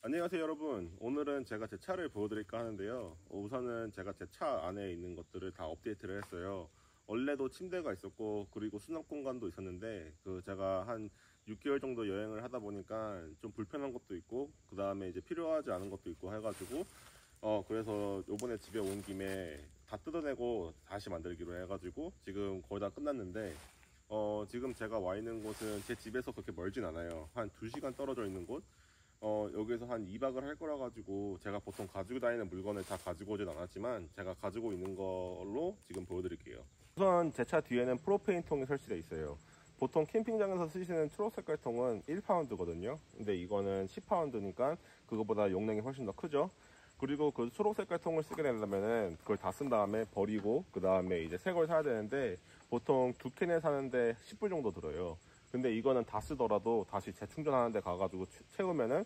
안녕하세요 여러분. 오늘은 제가 제 차를 보여드릴까 하는데요. 우선은 제가 제 차 안에 있는 것들을 다 업데이트를 했어요. 원래도 침대가 있었고 그리고 수납 공간도 있었는데 제가 한 6개월 정도 여행을 하다 보니까 좀 불편한 것도 있고 그 다음에 이제 필요하지 않은 것도 있고 해가지고 그래서 요번에 집에 온 김에 다 뜯어내고 다시 만들기로 해가지고 지금 거의 다 끝났는데 지금 제가 와 있는 곳은 제 집에서 그렇게 멀진 않아요. 한 2시간 떨어져 있는 곳. 여기서 한 2박을 할 거라 가지고 제가 보통 가지고 다니는 물건을 다 가지고 오진 않았지만 제가 가지고 있는 걸로 지금 보여드릴게요. 우선 제 차 뒤에는 프로페인 통이 설치되어 있어요. 보통 캠핑장에서 쓰시는 초록 색깔 통은 1파운드거든요. 근데 이거는 10파운드니까 그거보다 용량이 훨씬 더 크죠. 그리고 그 초록 색깔 통을 쓰게 되려면은 그걸 다 쓴 다음에 버리고 그 다음에 이제 새 걸 사야 되는데 보통 2캔에 사는데 10불 정도 들어요. 근데 이거는 다 쓰더라도 다시 재충전하는 데 가가지고 채우면은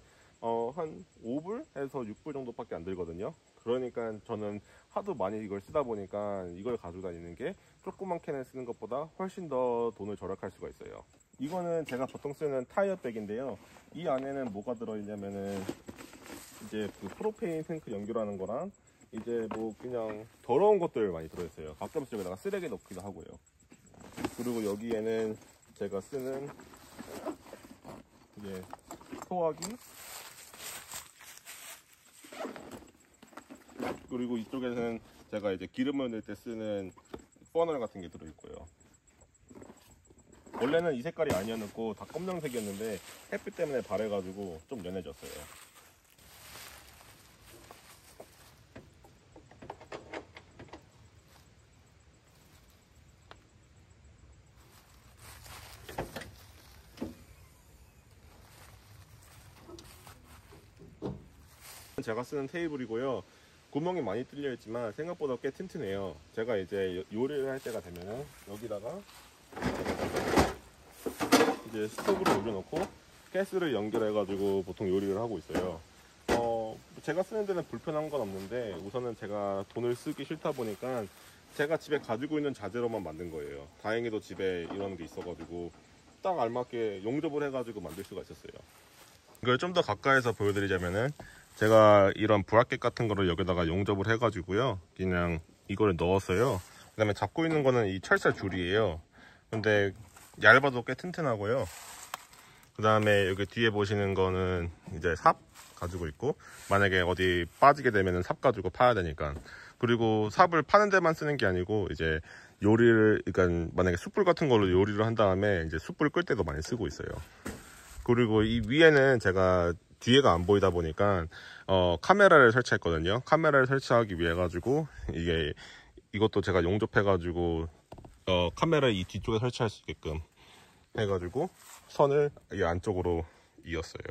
한 5불에서 6불 정도밖에 안 들거든요. 그러니까 저는 하도 많이 이걸 쓰다 보니까 이걸 가지고 다니는 게 조그만 캔을 쓰는 것보다 훨씬 더 돈을 절약할 수가 있어요. 이거는 제가 보통 쓰는 타이어백인데요. 이 안에는 뭐가 들어있냐면은 이제 그 프로페인 탱크 연결하는 거랑 이제 뭐 그냥 더러운 것들 많이 들어있어요. 가끔씩 여기다가 쓰레기 넣기도 하고요. 그리고 여기에는 제가 쓰는 이제 소화기, 그리고 이쪽에는 제가 이제 기름을 넣을 때 쓰는 버너 같은 게 들어있고요. 원래는 이 색깔이 아니었고 다 검정색이었는데 햇빛 때문에 바래가지고 좀 연해졌어요. 제가 쓰는 테이블이고요. 구멍이 많이 뚫려 있지만 생각보다 꽤 튼튼해요. 제가 이제 요리를 할 때가 되면은 여기다가 이제 스토브를 올려놓고 가스를 연결해 가지고 보통 요리를 하고 있어요. 제가 쓰는 데는 불편한 건 없는데 우선은 제가 돈을 쓰기 싫다 보니까 제가 집에 가지고 있는 자재로만 만든 거예요. 다행히도 집에 이런 게 있어가지고 딱 알맞게 용접을 해가지고 만들 수가 있었어요. 이걸 좀 더 가까이서 보여드리자면은 제가 이런 브라켓 같은 거를 여기다가 용접을 해가지고요, 그냥 이거를 넣었어요. 그 다음에 잡고 있는 거는 이 철사 줄이에요. 근데 얇아도 꽤 튼튼하고요. 그 다음에 여기 뒤에 보시는 거는 이제 삽 가지고 있고, 만약에 어디 빠지게 되면은 삽 가지고 파야 되니까. 그리고 삽을 파는 데만 쓰는 게 아니고 이제 요리를, 그러니까 만약에 숯불 같은 걸로 요리를 한 다음에 이제 숯불 끌 때도 많이 쓰고 있어요. 그리고 이 위에는 제가 뒤에가 안 보이다 보니까 카메라를 설치했거든요. 카메라를 설치하기 위해 가지고 이것도 제가 용접해 가지고 카메라 이 뒤쪽에 설치할 수 있게끔 해가지고 선을 이 안쪽으로 이었어요.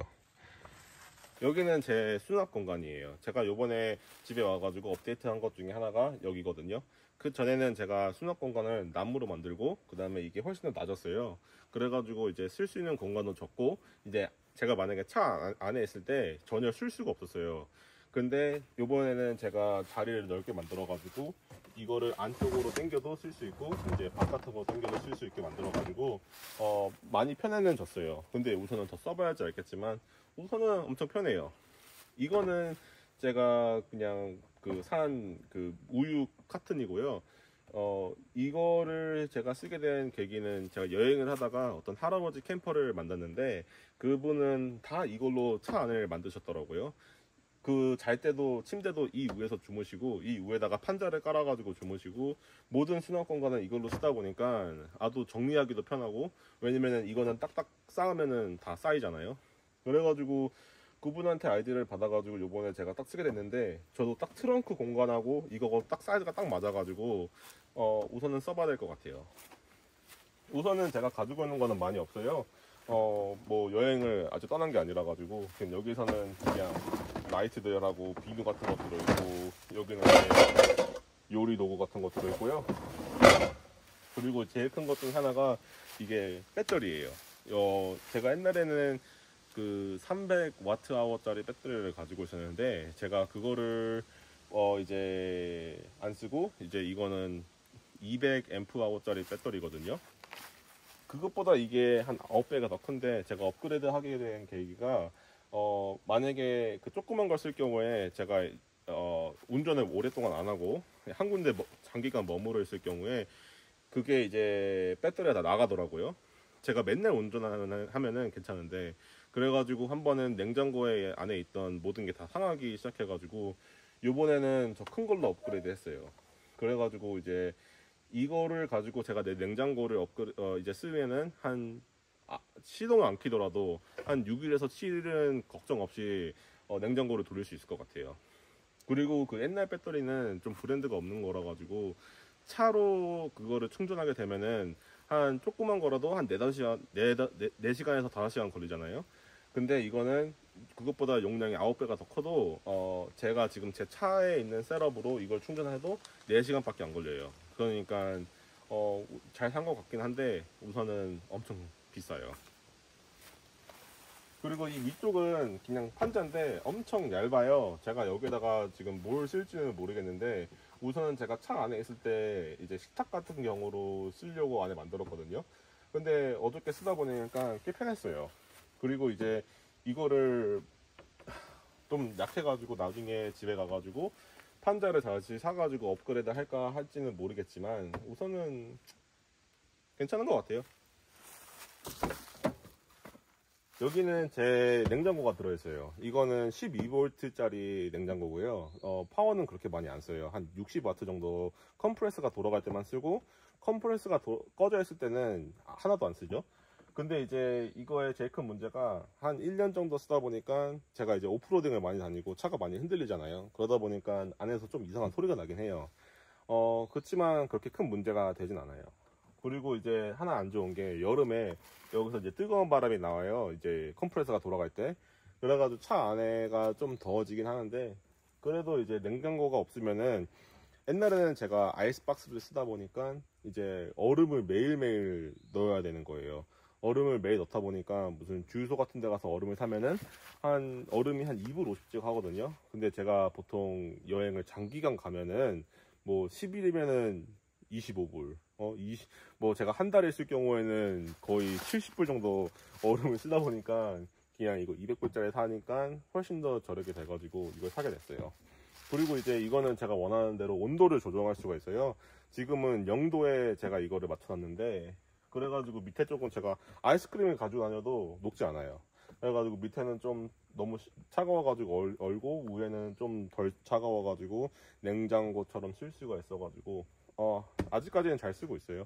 여기는 제 수납 공간이에요. 제가 요번에 집에 와가지고 업데이트한 것 중에 하나가 여기거든요. 그 전에는 제가 수납 공간을 나무로 만들고 그 다음에 이게 훨씬 더 낮았어요. 그래가지고 이제 쓸 수 있는 공간도 적고, 이제 제가 만약에 차 안에 있을 때 전혀 쓸 수가 없었어요. 근데 요번에는 제가 자리를 넓게 만들어가지고 이거를 안쪽으로 당겨도 쓸 수 있고 이제 바깥으로 당겨도 쓸 수 있게 만들어가지고 많이 편해졌어요. 근데 우선은 더 써봐야지 알겠지만 우선은 엄청 편해요. 이거는 제가 그냥 산 우유 카튼이고요. 이거를 제가 쓰게 된 계기는 제가 여행을 하다가 어떤 할아버지 캠퍼를 만났는데 그분은 다 이걸로 차 안을 만드셨더라고요. 잘 때도 침대도 이 위에서 주무시고 이 위에다가 판자를 깔아가지고 주무시고 모든 수납 공간은 이걸로 쓰다 보니까 아주 정리하기도 편하고, 왜냐면은 이거는 딱딱 쌓으면은 다 쌓이잖아요. 그래가지고 그분한테 아이디를 받아가지고 요번에 제가 딱 쓰게 됐는데, 저도 딱 트렁크 공간하고 이거 딱 사이즈가 딱 맞아가지고 우선은 써봐야 될 것 같아요. 우선은 제가 가지고 있는 거는 많이 없어요. 뭐 여행을 아직 떠난 게 아니라 가지고 지금 여기서는 그냥 라이트들하고 비누 같은 거 들어있고, 여기는 요리 도구 같은 거 들어있고요. 그리고 제일 큰 것 중에 하나가 이게 배터리예요. 제가 옛날에는 300Wh짜리 배터리를 가지고 있었는데 제가 그거를 이제 안 쓰고 이제 이거는 200Ah짜리 배터리거든요. 그것보다 이게 한 9배가 더 큰데 제가 업그레이드 하게 된 계기가 만약에 그 조그만 걸 쓸 경우에 제가 운전을 오랫동안 안 하고 한 군데 장기간 머무르 있을 경우에 그게 이제 배터리가 다 나가더라고요. 제가 맨날 운전하면은 괜찮은데, 그래가지고 한 번은 냉장고에 안에 있던 모든 게 다 상하기 시작해가지고 요번에는 저 큰 걸로 업그레이드 했어요. 그래가지고 이제 이거를 가지고 제가 내 냉장고를 이제 쓰면은 시동을 안 키더라도 한 6일에서 7일은 걱정 없이 냉장고를 돌릴 수 있을 것 같아요. 그리고 그 옛날 배터리는 좀 브랜드가 없는 거라 가지고 차로 그거를 충전하게 되면은 한 조그만 거라도 한 4시간에서 5시간 걸리잖아요. 근데 이거는 그것보다 용량이 9배가 더 커도 제가 지금 제 차에 있는 셋업으로 이걸 충전해도 4시간밖에 안 걸려요. 그러니까 잘 산 것 같긴 한데 우선은 엄청 비싸요. 그리고 이 위쪽은 그냥 판자인데 엄청 얇아요. 제가 여기다가 지금 뭘 쓸지는 모르겠는데 우선은 제가 차 안에 있을 때 이제 식탁 같은 경우로 쓰려고 안에 만들었거든요. 근데 어저께 쓰다 보니까 꽤 편했어요. 그리고 이제 이거를 좀 약해가지고 나중에 집에 가가지고 판자를 다시 사가지고 업그레이드 할까 할지는 모르겠지만 우선은 괜찮은 것 같아요. 여기는 제 냉장고가 들어있어요. 이거는 12V짜리 냉장고고요. 파워는 그렇게 많이 안 써요. 한 60W 정도 컴프레스가 돌아갈 때만 쓰고, 컴프레스가 꺼져 있을 때는 하나도 안 쓰죠. 근데 이제 이거의 제일 큰 문제가 한 1년 정도 쓰다 보니까 제가 이제 오프로딩을 많이 다니고 차가 많이 흔들리잖아요. 그러다 보니까 안에서 좀 이상한 소리가 나긴 해요. 그렇지만 그렇게 큰 문제가 되진 않아요. 그리고 이제 하나 안 좋은 게 여름에 여기서 이제 뜨거운 바람이 나와요. 이제 컴프레서가 돌아갈 때. 그래가지고 차 안에가 좀 더워지긴 하는데, 그래도 이제 냉장고가 없으면은 옛날에는 제가 아이스박스를 쓰다 보니까 이제 얼음을 매일매일 넣어야 되는 거예요. 얼음을 매일 넣다 보니까 무슨 주유소 같은 데 가서 얼음을 사면은 얼음이 한 2불 50씩 하거든요. 근데 제가 보통 여행을 장기간 가면은 뭐 10일이면은 25불, 뭐 제가 한 달에 쓸 경우에는 거의 70불 정도 얼음을 쓰다 보니까 그냥 이거 200불짜리 사니까 훨씬 더 저렴하게 돼가지고 이걸 사게 됐어요. 그리고 이제 이거는 제가 원하는 대로 온도를 조정할 수가 있어요. 지금은 0도에 제가 이거를 맞춰놨는데, 그래가지고 밑에 쪽은 제가 아이스크림을 가지고 다녀도 녹지 않아요. 그래가지고 밑에는 좀 너무 차가워가지고 얼고 위에는 좀 덜 차가워가지고 냉장고처럼 쓸 수가 있어가지고 아직까지는 잘 쓰고 있어요.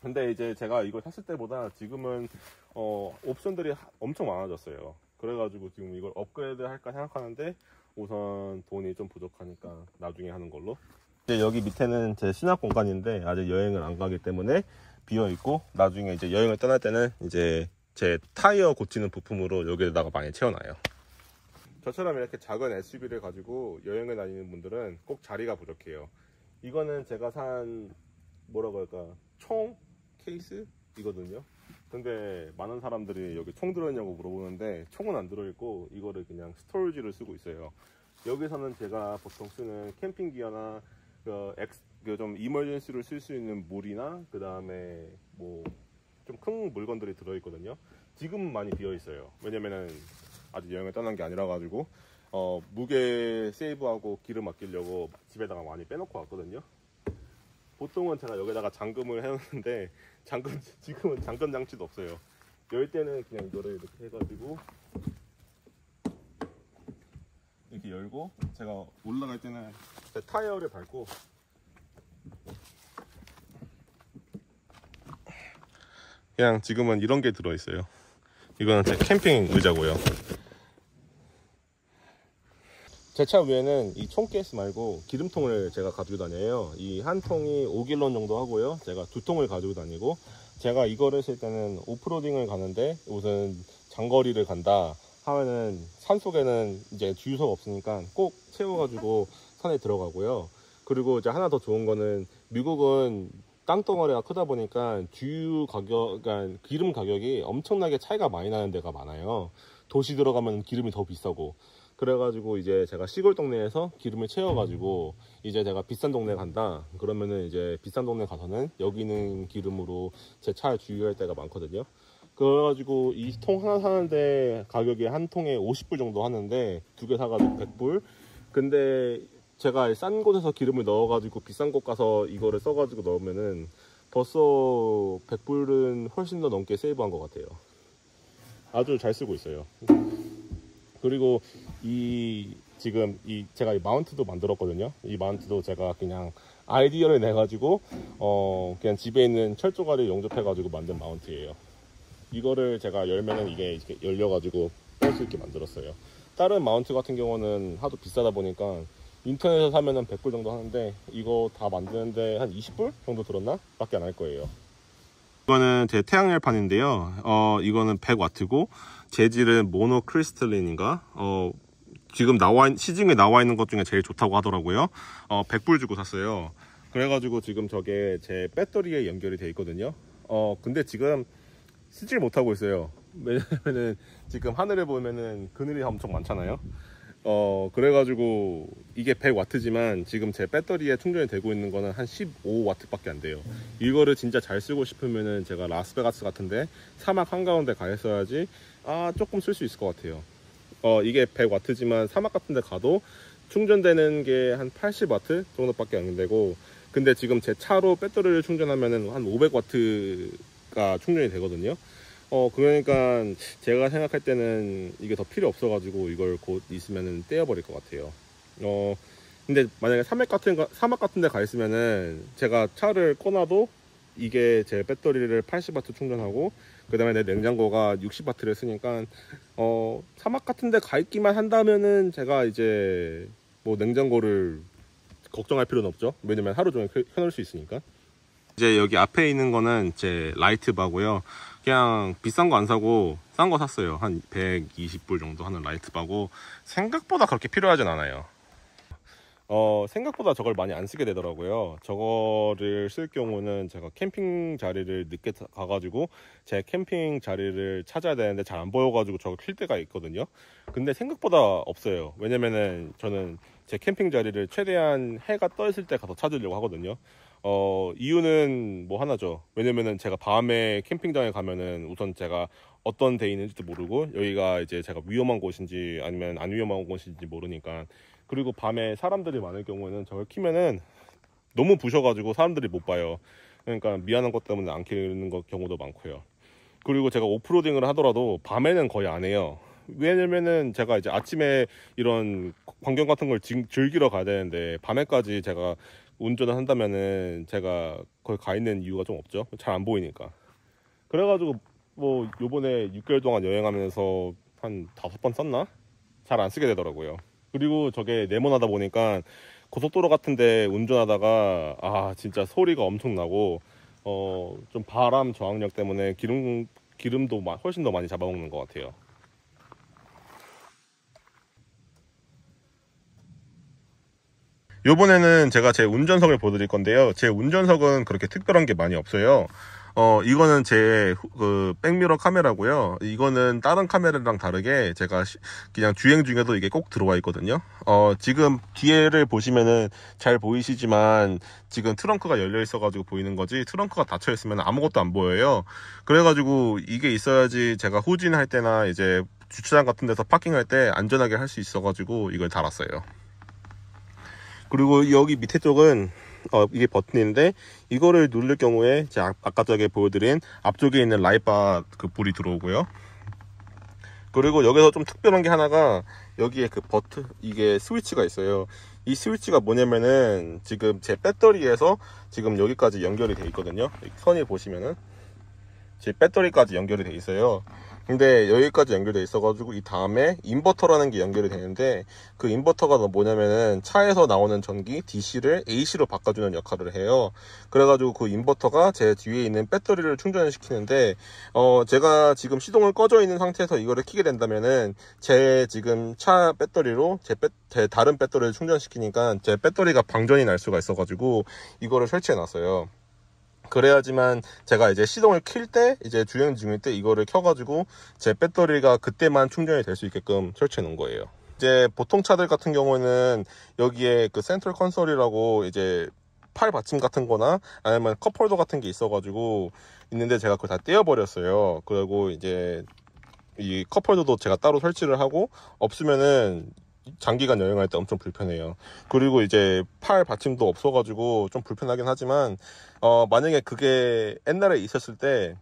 근데 이제 제가 이걸 샀을 때보다 지금은 옵션들이 엄청 많아졌어요. 그래가지고 지금 이걸 업그레이드 할까 생각하는데 우선 돈이 좀 부족하니까 나중에 하는 걸로. 이제 여기 밑에는 제 수납 공간인데 아직 여행을 안 가기 때문에 비어 있고, 나중에 이제 여행을 떠날 때는 이제 제 타이어 고치는 부품으로 여기에다가 많이 채워놔요. 저처럼 이렇게 작은 SUV를 가지고 여행을 다니는 분들은 꼭 자리가 부족해요. 이거는 제가 산 뭐라고 할까, 총 케이스이거든요. 근데 많은 사람들이 여기 총 들어있냐고 물어보는데 총은 안 들어있고 이거를 그냥 스토리지를 쓰고 있어요. 여기서는 제가 보통 쓰는 캠핑 기어나 좀 이머전시로 쓸 수 있는 물이나 그 다음에 뭐 좀 큰 물건들이 들어있거든요. 지금은 많이 비어 있어요. 왜냐면은 아직 여행을 떠난 게 아니라 가지고 무게 세이브하고 기름 아끼려고 집에다가 많이 빼놓고 왔거든요. 보통은 제가 여기다가 잠금을 해놓는데 지금은 잠금 장치도 없어요. 열 때는 그냥 이거를 이렇게 해가지고 이렇게 열고, 제가 올라갈 때는 타이어를 밟고 그냥 지금은 이런 게 들어있어요. 이거는 제 캠핑 의자고요. 제 차 위에는 이 총 케이스 말고 기름통을 제가 가지고 다녀요. 이 한 통이 5갤런 정도 하고요. 제가 2통을 가지고 다니고, 제가 이거를 쓸 때는 오프로딩을 가는데 우선 장거리를 간다 하면은 산속에는 이제 주유소가 없으니까 꼭 채워가지고 산에 들어가고요. 그리고 이제 하나 더 좋은 거는 미국은 땅덩어리가 크다 보니까 그러니까 기름 가격이 엄청나게 차이가 많이 나는 데가 많아요. 도시 들어가면 기름이 더 비싸고. 그래가지고 이제 제가 시골 동네에서 기름을 채워가지고 이제 제가 비싼 동네 간다 그러면은 이제 비싼 동네 가서는 여기 있는 기름으로 제 차를 주유할 때가 많거든요. 그래가지고 이 통 하나 사는데 가격이 한 통에 50불 정도 하는데 두 개 사가지고 100불. 근데 제가 싼 곳에서 기름을 넣어가지고 비싼 곳 가서 이거를 써가지고 넣으면은 벌써 100불은 훨씬 더 넘게 세이브한 것 같아요. 아주 잘 쓰고 있어요. 그리고 지금 제가 이 마운트도 만들었거든요. 이 마운트도 제가 그냥 아이디어를 내가지고 그냥 집에 있는 철조가를 용접해가지고 만든 마운트예요. 이거를 제가 열면은 이게 이렇게 열려가지고 뺄 수 있게 만들었어요. 다른 마운트 같은 경우는 하도 비싸다 보니까 인터넷에서 사면은 100불 정도 하는데 이거 다 만드는데 한 20불 정도 들었나? 밖에 안 할 거예요. 이거는 제 태양열판인데요. 이거는 100W고 재질은 모노크리스탈린인가? 지금 시중에 나와 있는 것 중에 제일 좋다고 하더라고요. 100불 주고 샀어요. 그래가지고 지금 저게 제 배터리에 연결이 돼 있거든요. 근데 지금 쓰질 못하고 있어요. 왜냐면은 지금 하늘에 보면은 그늘이 엄청 많잖아요. 그래가지고 이게 100W지만 지금 제 배터리에 충전이 되고 있는 거는 한 15W 밖에 안 돼요. 이거를 진짜 잘 쓰고 싶으면은 제가 라스베가스 같은데 사막 한가운데 가 있어야지 조금 쓸 수 있을 것 같아요. 이게 100W지만 사막 같은 데 가도 충전되는 게 한 80W 정도밖에 안 되고, 근데 지금 제 차로 배터리를 충전하면은 한 500W가 충전이 되거든요. 그러니까 제가 생각할 때는 이게 더 필요 없어 가지고 이걸 곧 있으면은 떼어버릴 것 같아요. 근데 만약에 사막 같은 데 가 있으면은 제가 차를 꺼놔도 이게 제 배터리를 80W 충전하고 그 다음에 내 냉장고가 60W를 쓰니까 사막 같은 데 가 있기만 한다면은 제가 이제 뭐 냉장고를 걱정할 필요는 없죠. 왜냐면 하루 종일 켜놓을 수 있으니까. 이제 여기 앞에 있는 거는 제 라이트바고요. 그냥 비싼 거 안 사고 싼 거 샀어요. 한 120불 정도 하는 라이트바고 생각보다 그렇게 필요하진 않아요. 생각보다 저걸 많이 안 쓰게 되더라고요. 저거를 쓸 경우는 제가 캠핑 자리를 늦게 가가지고 제 캠핑 자리를 찾아야 되는데 잘 안 보여가지고 저걸 킬 때가 있거든요. 근데 생각보다 없어요. 왜냐면은 저는 제 캠핑 자리를 최대한 해가 떠 있을 때 가서 찾으려고 하거든요. 이유는 뭐 하나죠. 왜냐면은 제가 밤에 캠핑장에 가면은 우선 제가 어떤 데 있는지도 모르고 여기가 이제 제가 위험한 곳인지 아니면 안 위험한 곳인지 모르니까. 그리고 밤에 사람들이 많을 경우에는 저걸 키면은 너무 부셔가지고 사람들이 못 봐요. 그러니까 미안한 것 때문에 안 키는 경우도 많고요. 그리고 제가 오프로딩을 하더라도 밤에는 거의 안 해요. 왜냐면은 제가 이제 아침에 이런 광경 같은 걸 즐기러 가야 되는데 밤에까지 제가 운전을 한다면은 제가 거기 가 있는 이유가 좀 없죠. 잘 안 보이니까. 그래가지고 뭐 요번에 6개월 동안 여행하면서 한 5번 썼나? 잘 안 쓰게 되더라고요. 그리고 저게 네모나다 보니까 고속도로 같은데 운전하다가 진짜 소리가 엄청 나고 좀 바람 저항력 때문에 기름도 훨씬 더 많이 잡아먹는 것 같아요. 요번에는 제가 제 운전석을 보여드릴 건데요. 제 운전석은 그렇게 특별한 게 많이 없어요. 이거는 제 백미러 카메라고요. 이거는 다른 카메라랑 다르게 제가 그냥 주행 중에도 이게 꼭 들어와 있거든요. 지금 뒤에를 보시면은 잘 보이시지만 지금 트렁크가 열려 있어 가지고 보이는 거지, 트렁크가 닫혀 있으면 아무것도 안 보여요. 그래가지고 이게 있어야지 제가 후진할 때나 이제 주차장 같은 데서 파킹할 때 안전하게 할 수 있어 가지고 이걸 달았어요. 그리고 여기 밑에 쪽은 이게 버튼인데 이거를 누를 경우에 제가 아까 전에 보여드린 앞쪽에 있는 라이트바 불이 들어오고요. 그리고 여기서 좀 특별한 게 하나가 여기에 버튼, 이게 스위치가 있어요. 이 스위치가 뭐냐면은 지금 제 배터리에서 지금 여기까지 연결이 돼 있거든요. 선이 보시면은 제 배터리까지 연결이 돼 있어요. 근데 여기까지 연결돼 있어가지고 이 다음에 인버터라는 게 연결이 되는데 그 인버터가 뭐냐면은 차에서 나오는 전기 DC를 AC로 바꿔주는 역할을 해요. 그래가지고 그 인버터가 제 뒤에 있는 배터리를 충전을 시키는데 제가 지금 시동을 꺼져 있는 상태에서 이거를 켜게 된다면은 제 지금 차 배터리로 제 다른 배터리를 충전시키니까 제 배터리가 방전이 날 수가 있어가지고 이거를 설치해 놨어요. 그래야지만 제가 이제 시동을 킬 때, 이제 주행 중일 때 이거를 켜가지고 제 배터리가 그때만 충전이 될 수 있게끔 설치해 놓은 거예요. 이제 보통 차들 같은 경우는 여기에 센트럴 컨솔이라고 이제 팔 받침 같은 거나 아니면 컵홀더 같은 게 있어가지고 있는데 제가 그걸 다 떼어버렸어요. 그리고 이제 이 컵홀더도 제가 따로 설치를 하고, 없으면은 장기간 여행할 때 엄청 불편해요. 그리고 이제 팔 받침도 없어가지고 좀 불편하긴 하지만 만약에 그게 옛날에 있었을 때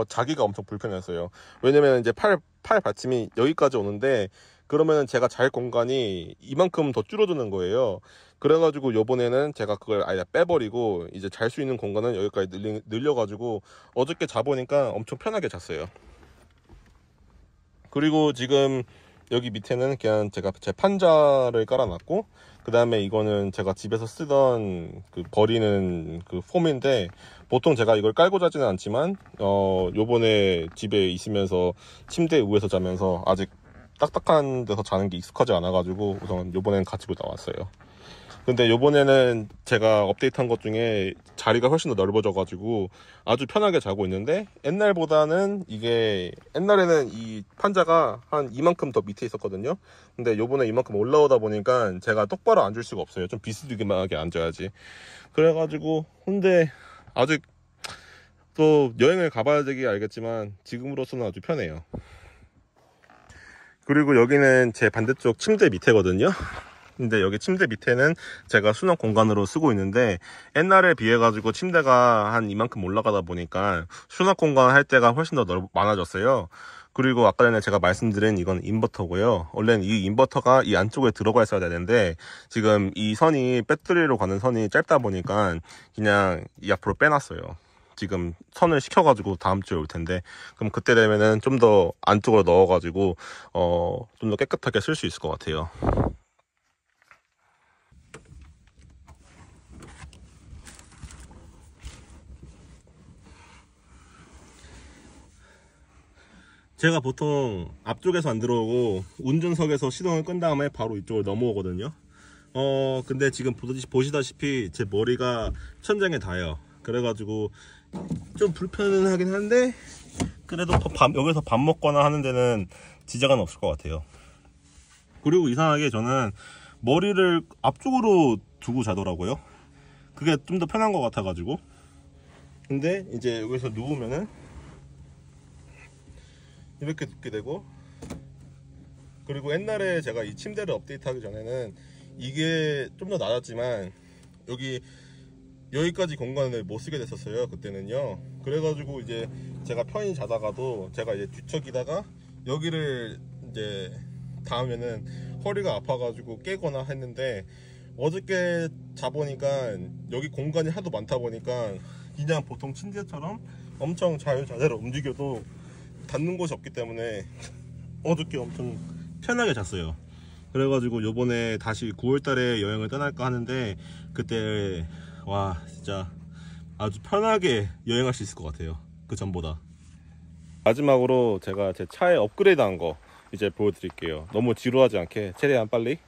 자기가 엄청 불편했어요. 왜냐면 이제 팔 받침이 여기까지 오는데, 그러면은 제가 잘 공간이 이만큼 더 줄어드는 거예요. 그래가지고 요번에는 제가 그걸 아예 빼버리고 이제 잘 수 있는 공간은 여기까지 늘려가지고 어저께 자보니까 엄청 편하게 잤어요. 그리고 지금 여기 밑에는 그냥 제가 제 판자를 깔아놨고, 그 다음에 이거는 제가 집에서 쓰던 그 버리는 그 폼인데, 보통 제가 이걸 깔고 자지는 않지만 요번에 집에 있으면서 침대 위에서 자면서 아직 딱딱한 데서 자는 게 익숙하지 않아 가지고 우선 요번엔 가지고 나왔어요. 근데 요번에는 제가 업데이트한 것 중에 자리가 훨씬 더 넓어져 가지고 아주 편하게 자고 있는데, 옛날보다는 이게, 옛날에는 이 판자가 한 이만큼 더 밑에 있었거든요. 근데 요번에 이만큼 올라오다 보니까 제가 똑바로 앉을 수가 없어요. 좀 비스듬하게 앉아야지. 그래가지고, 근데 아직 또 여행을 가봐야 되기 알겠지만 지금으로서는 아주 편해요. 그리고 여기는 제 반대쪽 침대 밑에거든요. 근데 여기 침대 밑에는 제가 수납 공간으로 쓰고 있는데, 옛날에 비해 가지고 침대가 한 이만큼 올라가다 보니까 수납 공간 할 때가 훨씬 더 많아졌어요. 그리고 아까 전에 제가 말씀드린 이건 인버터고요. 원래는 이 인버터가 이 안쪽에 들어가 있어야 되는데, 지금 이 선이, 배터리로 가는 선이 짧다 보니까 그냥 이 앞으로 빼놨어요. 지금 선을 시켜가지고 다음 주에 올 텐데, 그럼 그때 되면은 좀 더 안쪽으로 넣어가지고 좀 더 깨끗하게 쓸 수 있을 것 같아요. 제가 보통 앞쪽에서 안 들어오고 운전석에서 시동을 끈 다음에 바로 이쪽으로 넘어오거든요. 근데 지금 보시다시피 제 머리가 천장에 닿아요. 그래가지고 좀 불편하긴 한데, 그래도 여기서 밥 먹거나 하는 데는 지장은 없을 것 같아요. 그리고 이상하게 저는 머리를 앞쪽으로 두고 자더라고요. 그게 좀 더 편한 것 같아가지고. 근데 이제 여기서 누우면은 이렇게 눕게 되고, 그리고 옛날에 제가 이 침대를 업데이트하기 전에는 이게 좀 더 낮았지만 여기까지 공간을 못 쓰게 됐었어요, 그때는요. 그래가지고 이제 제가 편히 자다가도 제가 이제 뒤척이다가 여기를 이제 닿으면은 허리가 아파가지고 깨거나 했는데, 어저께 자보니까 여기 공간이 하도 많다 보니까 그냥 보통 침대처럼 엄청 자유자재로 움직여도 닿는 곳이 없기 때문에 어저께 엄청 편하게 잤어요. 그래가지고 요번에 다시 9월달에 여행을 떠날까 하는데, 그때 와 진짜 아주 편하게 여행할 수 있을 것 같아요, 그 전보다. 마지막으로 제가 제 차에 업그레이드 한 거 이제 보여드릴게요. 너무 지루하지 않게 최대한 빨리.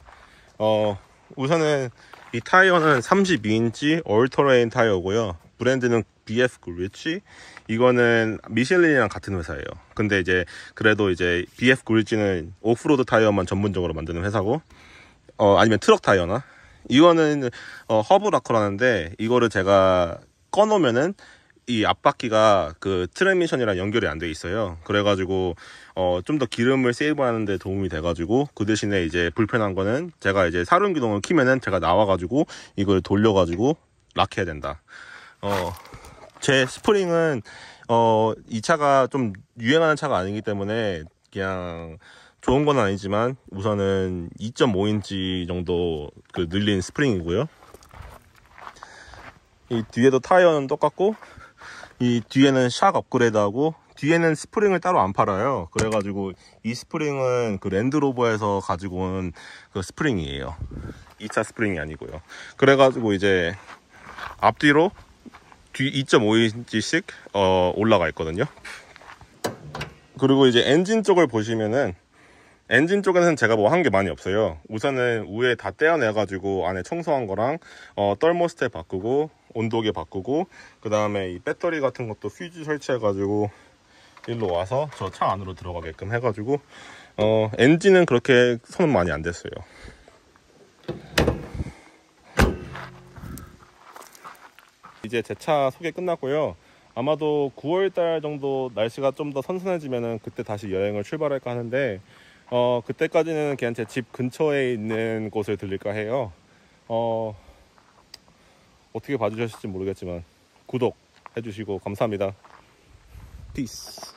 우선은 이 타이어는 32인치 얼터레인 타이어고요. 브랜드는 BF 그리치. 이거는 미슐린이랑 같은 회사예요. 근데 이제 그래도 이제 BF 그리치는 오프로드 타이어만 전문적으로 만드는 회사고, 아니면 트럭 타이어나, 이거는 허브라커라는데, 이거를 제가 꺼놓으면은 이 앞바퀴가 그 트랜미션이랑 연결이 안 돼 있어요. 그래가지고 좀 더 기름을 세이브하는 데 도움이 돼가지고, 그 대신에 이제 불편한 거는 제가 이제 사륜 기동을 키면은 제가 나와가지고 이걸 돌려가지고 락해야 된다. 제 스프링은 이 차가 좀 유행하는 차가 아니기 때문에 그냥 좋은 건 아니지만 우선은 2.5인치 정도 그 늘린 스프링이고요. 이 뒤에도 타이어는 똑같고, 이 뒤에는 샥 업그레이드하고, 뒤에는 스프링을 따로 안 팔아요. 그래가지고 이 스프링은 그 랜드로버에서 가지고 온 그 스프링이에요. 2차 스프링이 아니고요. 그래가지고 이제 앞뒤로 뒤 2.5인치씩 올라가 있거든요. 그리고 이제 엔진 쪽을 보시면은, 엔진 쪽에는 제가 뭐 한 게 많이 없어요. 우선은 위에 다 떼어내가지고 안에 청소한 거랑 떨모스탯 바꾸고, 온도계 바꾸고, 그 다음에 이 배터리 같은 것도 퓨즈 설치해가지고 일로 와서 저 차 안으로 들어가게끔 해가지고 엔진은 그렇게 손은 많이 안 댔어요. 이제 제 차 소개 끝났고요. 아마도 9월달 정도 날씨가 좀 더 선선해지면은 그때 다시 여행을 출발할까 하는데, 그때까지는 그냥 제 집 근처에 있는 곳을 들릴까 해요. 어떻게 봐주셨을지 모르겠지만 구독 해주시고 감사합니다. 피스.